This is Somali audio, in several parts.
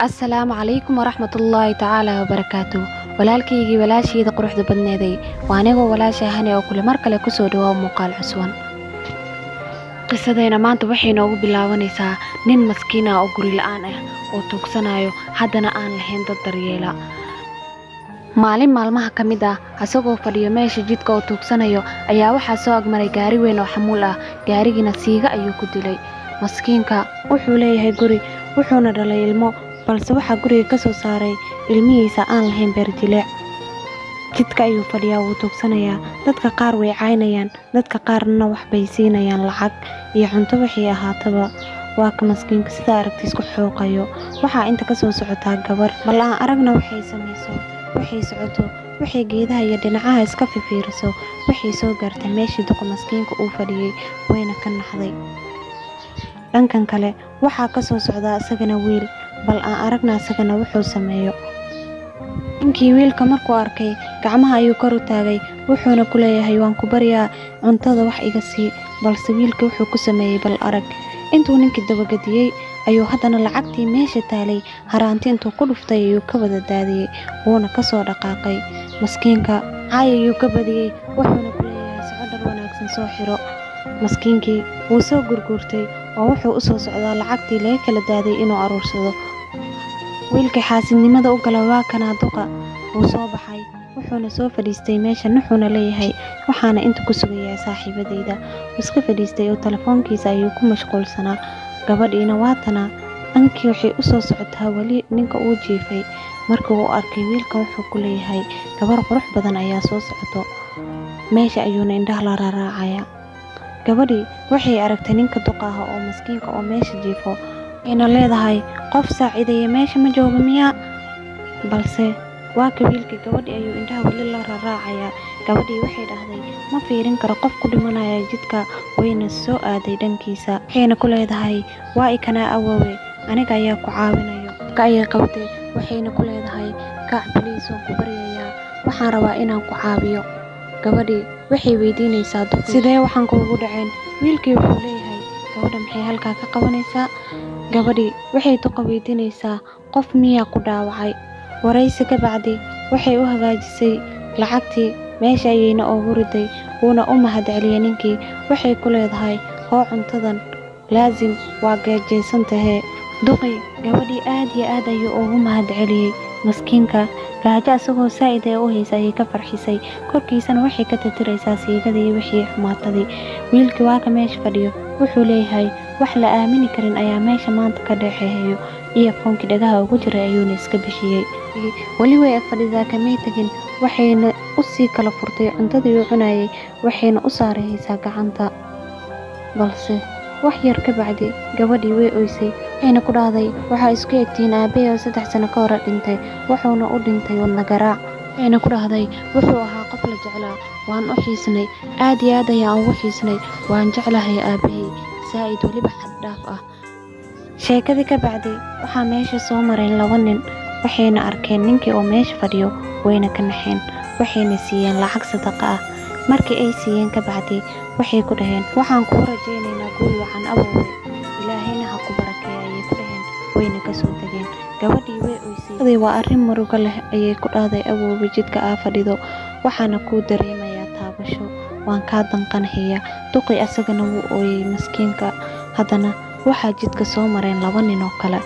السلام عليكم ورحمة الله تعالى وبركاته. walaalkaygii walaashayda quruxda badneeday waa anigoo walaashahani oo kule mar kale ku soo dhawaad muuqaal cusub. qisadeena maanta waxay noogu bilaabanaysaa nin maskiin ah oo guri la'aan ah oo tuugsanayo haddana aan lahayn dad daryeela. maalin maalmaha ka mid ah asagoo fadhiyo meesha jidka oo tuugsanayo ayaa waxaa soo agmaray gaari weyn oo xamuul ah. gaarigina siiga ayuu ku dilay. maskiinka wuxuu leeyahay guri wuxuuna dhalay ilmo balse waxaa guriga ka soo saaray ilmihiisa aan lahayn beerjilaac. jidka ayuu fadhiyaa wuu tuugsanayaa. dadka qaar way caynayaan, dadka qaarna wax bay siinayaan lacag iyo cunto wixii ahaataba. waa ka maskiinka sida aragtiis ku xooqayo. waxaa inta ka soo socotaa gabar bal aan aragna waxay samayso, waxay socoto, waxay geedaha iyo dhinacaha iska fiiriso. waxay soo gaartay meeshii duqa maskiinka uu fadhiyay wayna ka naxday. dhankan kale waxaa ka soo socdaa isagana wiil bal aan aragna isagana wuxuu sameeyo. ninkii wiilka markuu arkay gacmaha ayuu kor u taagay wuxuuna ku leeyahay waan ku baryaa cuntada wax iga sii. balse wiilka wuxuu ku sameeyay bal arag. intuu ninkii dabagadiyey ayuu haddana lacagtii meesha taalay haraanti intuu ku dhuftay ayuu ka wada daadiyey wuuna ka soo dhaqaaqay. maskiinka caay ayuu ka badiyey wuxuuna ku leeyahay socodhar wanaagsan soo xiro. maskiinkii wuu soo gurguurtay oo wuxuu u soo socdaa lacagtii laga kala daaday inuu aruursado. wiilkii xaasidnimada u gala waa kanaa duqa wuu soo baxay wuxuuna soo fadhiistay meesha wuxuuna leeyahay waxaana inta ku sugayaa saaxiibadayda. iska fadhiistay oo telefoonkiisa ayuu ku mashquulsanaa. gabadhiina waatana dhankii waxay u soo socotaa weli ninka uu jiifay. markii uu arkay wiilka wuxuu ku leeyahay gabar qurux badan ayaa soo socoto. meesha ayuuna indhaha la raaraacaya. gabadhii waxay aragtay ninka duqa ah oo maskiinka oo meesha jiifo ayna leedahay qof saacideeya meesha ma jooga miyaa. balse waa ka wiilkii gabadhii ayuu indhaha weli la raaraacaya. gabadhii waxay dhahday ma fiirin karo qof ku dhimanaya jidka wayna soo aaday dhankiisa. waxayna ku leedahay waa ikanaa awoowe aniga ayaa ku caawinayo. ka ayay qabtay waxayna ku leedahay kaac biliis waan ku baryayaa waxaan rabaa inaan ku caawiyo. gabadhii waxay weydiinaysaa duqii sidee waxaan kuugu dhaceen. wiilkii wuxuu leeyahay gabadha maxay halkaa ka qabanaysaa. gabadhii waxay duqa weydiinaysaa qof miyaa ku dhaawacay. waraysi ka bacdi waxay u hagaajisay lacagtii meesha ayayna ugu riday wuuna u mahadceliyay ninkii. waxay ku leedahay hoo cuntadan laasim waa gaajaysan tahee. duqii gabadhii aad iyo aad ayuu ugu mahadceliyey. maskiinka gaajo asagoo saa'id ee u haysa ayay ka farxisay. korkiisana waxay ka tatiraysaa siigadii wixii xumaatadii. wiilkii waa ka meesha fadhiyo wuxuu leeyahay wax la aamini karin ayaa meesha maanta ka dhexeeyo. iyo foonkii dhagaha ugu jiray ayuuna iska bixiyey. weli way ag fadhidaa kamay tegin waxayna u sii kala furtay cuntadii uu cunayay waxayna u saaraysaa gacanta. balse wax yar ka bacdi gabadhii way oysay waxayna ku dhahday waxaa isku egtiin aabbahay oo 3 sano ka hor dhintay wuxuuna u dhintay wadna garaac. waxayna ku dhahday wuxuu ahaa qof la jeclaa waan u xiisnay aad iyo aad ayaan ugu xiisnay waan jeclahay aabbahay saa'id weliba xad dhaaf ah. sheekadii ka bacdi waxaa meesha soo mareen 2 nin waxayna arkeen ninkii oo meesha fadhiyo wayna ka naxeen waxayna siiyeen lacag sadaqa ah. markii ay siiyeen ka bacdi waxay ku dhaheen waxaan kuu rajaynaynaa guri wacan awoowe ilaahayna ha ku barakeeyo ayay ku dhaheen wayna ka soo tageen. gabadhii way oysay waa arrin murugo leh ayay ku dhahday awoowe jidka aa fadhido waxaana kuu dareemayaa taabasho waan kaa danqanayaa. duqii asagana wuu ooyay maskiinka. haddana waxaa jidka soo mareen 2 nin oo kale.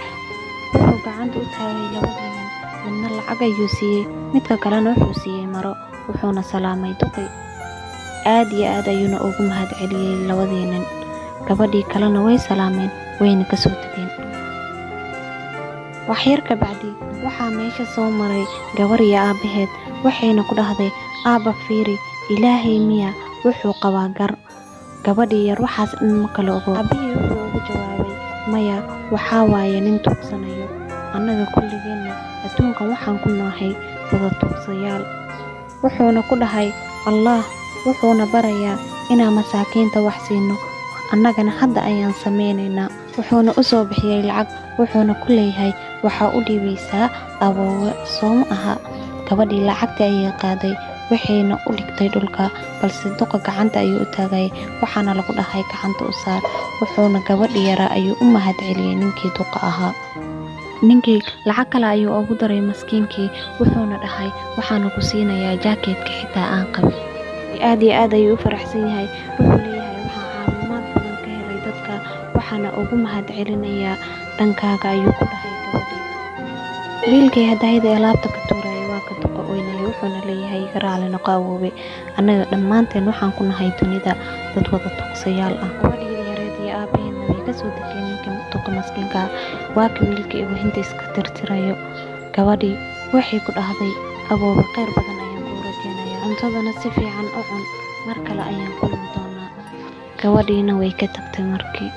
wuxuu gacanta u taagay 2 nin midna lacag ayuu siiyey midka kalena wuxuu siiyey maro wuxuuna salaamay duqii. aad iyo aad ayuuna ugu mahadceliyey 2 nin. gabadhii kalena way salaameen wayna ka soo tageen. wax yar ka bacdi waxaa meesha soo maray gabar iyo aabbaheed waxayna ku dhahday aabba fiiri ilaahay miya wuxuu qabaa gar. gabadhii yar waxaas dhan ma kala ogo. aabbihii wuxuu ugu jawaabay maya waxaa waaye nin tuugsanayo annaga kulligeenna adduunkan waxaan ku noohay wada tuugsayaal. wuxuuna ku dhahay allah wuxuuna barayaa inaan masaakiinta wax siino annagana hadda ayaan samaynaynaa. wuxuuna u soo bixiyey lacag wuxuuna ku leeyahay waxaa u dhiibaysaa awoowe soo ma aha. gabadhii lacagtii ayay qaaday waxayna u dhigtay dhulka balse duqa gacanta ayuu u taagay waxaana lagu dhahay gacanta u saar. wuxuuna gabadhii yaraa ayuu u mahadceliyey ninkii duqa ahaa. ninkii lacag kale ayuu ugu daray maskiinkii, wuxuuna dhahay waxaan ku siinayaa jaakeetka xitaa aan qabay. aad iyo aad ayuu u faraxsan yahay. Wuxuu leeyahay waxaan caawimaad badan ka helay dadka, waxaana ugu mahadcelinayaa dhankaaga ayuu ku dhahay gabadhii. wiilkii hadayda alaabta ka tuuraya waa ka duqa oynaya, wuxuuna leeyahay iga raali noqo awoowe, annaga dhammaanteen waxaan ku nahay dunida dad wada tuqsayaal ah. gabadhii yareed iyo aabaheedna way kasoo degeen ninkii duqa maskiinka ah. waa ka wiilkii hinta iska tirtirayo. gabadhii waxay ku dhahday awoowe khayr badan ayaan kuu rajeynayaa, cuntadana si fiican u cun, mar kale ayaan kulmi doonaa. gabadhiina way ka tagtay markii.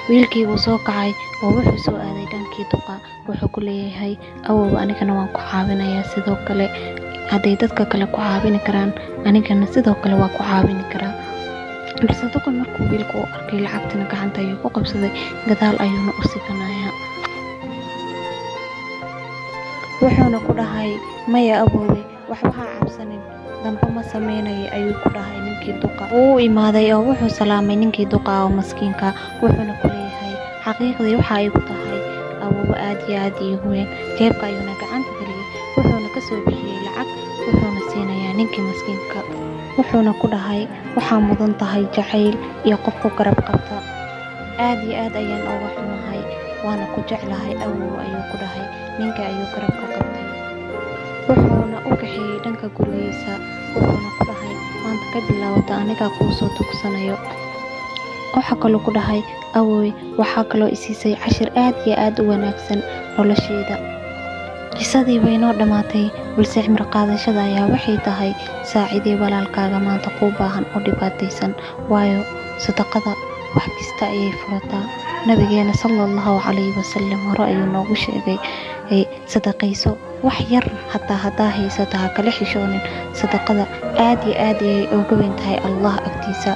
wiilkii wuu soo kacay oo wuxuu soo aaday dhankii duqa. wuxuu ku leeyahay awoowe, anigana waan ku caawinayaa, sidoo kale hadday dadka kale ku caawini karaan anigana sidoo kale waa ku caawini karaa. balse duqa markuu wiilku u arkay lacagtina gacanta ayuu ku qabsaday, gadaal ayuuna u sikanayaa. wuxuuna ku dhahay maya awoowe, waxba ha cabsanin, dambe ma sameynaya ayuu ku dhahay ninkii duqa. wuu u imaaday oo wuxuu salaamay ninkii duqa oo maskiinka. wuxuuna ku leeyahay xaqiiqdii waxa ay ku tahay awoowe aad iyo aad iigu weyn. jeebka ayuuna gacanta geliyay, wuxuuna kasoo bixiyey lacag, wuxuuna siinayaa ninkii maskiinka. wuxuuna ku dhahay waxaa mudan tahay jacayl iyo qof ku garab qabta. aad iyo aad ayaan uga xumahay, waana ku jeclahay awoowe ayuu ku dhahay. ninka ayuu garab ka qabtay, wuxuuna u kaxeeyey dhanka gurigiisa. wuxuuna ku dhahay maanta ka bilaawata anigaa kuu soo tugsanayo. waxaa kaloo ku dhahay awoowe, waxaa kaloo isiisay cashir aad iyo aad u wanaagsan nolosheeda. qisadii way noo dhammaatay, balse cimri qaadashada ayaa waxay tahay saacidee walaalkaaga maanta kuu baahan oo dhibaataysan, waayo sadaqada wax kasta ayay furataa. nabigeena sallallahu calayhi wasallam hore ayuu noogu sheegay sadaqayso wax yar, hataa haddaa haysato ha kala xishoonin. sadaqada aad iyo aad ayay uga weyn tahay allah agtiisa.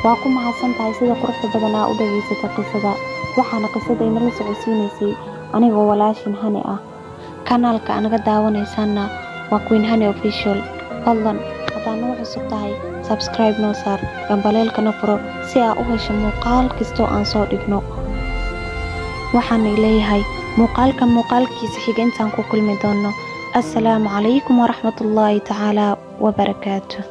waa ku mahadsan tahay sida quruxda badan aa u dhageysata qisada. waxaana qisada inala socodsiinaysay anigoo walaashin hani ah. kanaalka anaga daawanaysaana waa Queen Hani Official. fadlan haddaa noo cusub tahay subscribe noo saar, gambaleelkana furo si aa u hesho muuqaal kastoo aan soo dhigno. waxaana leeyahay muuqaalkiisa xiga intaan ku kulmi doono. assalaamu calaykum waraxmatullaahi tacaala wabarakaatuh.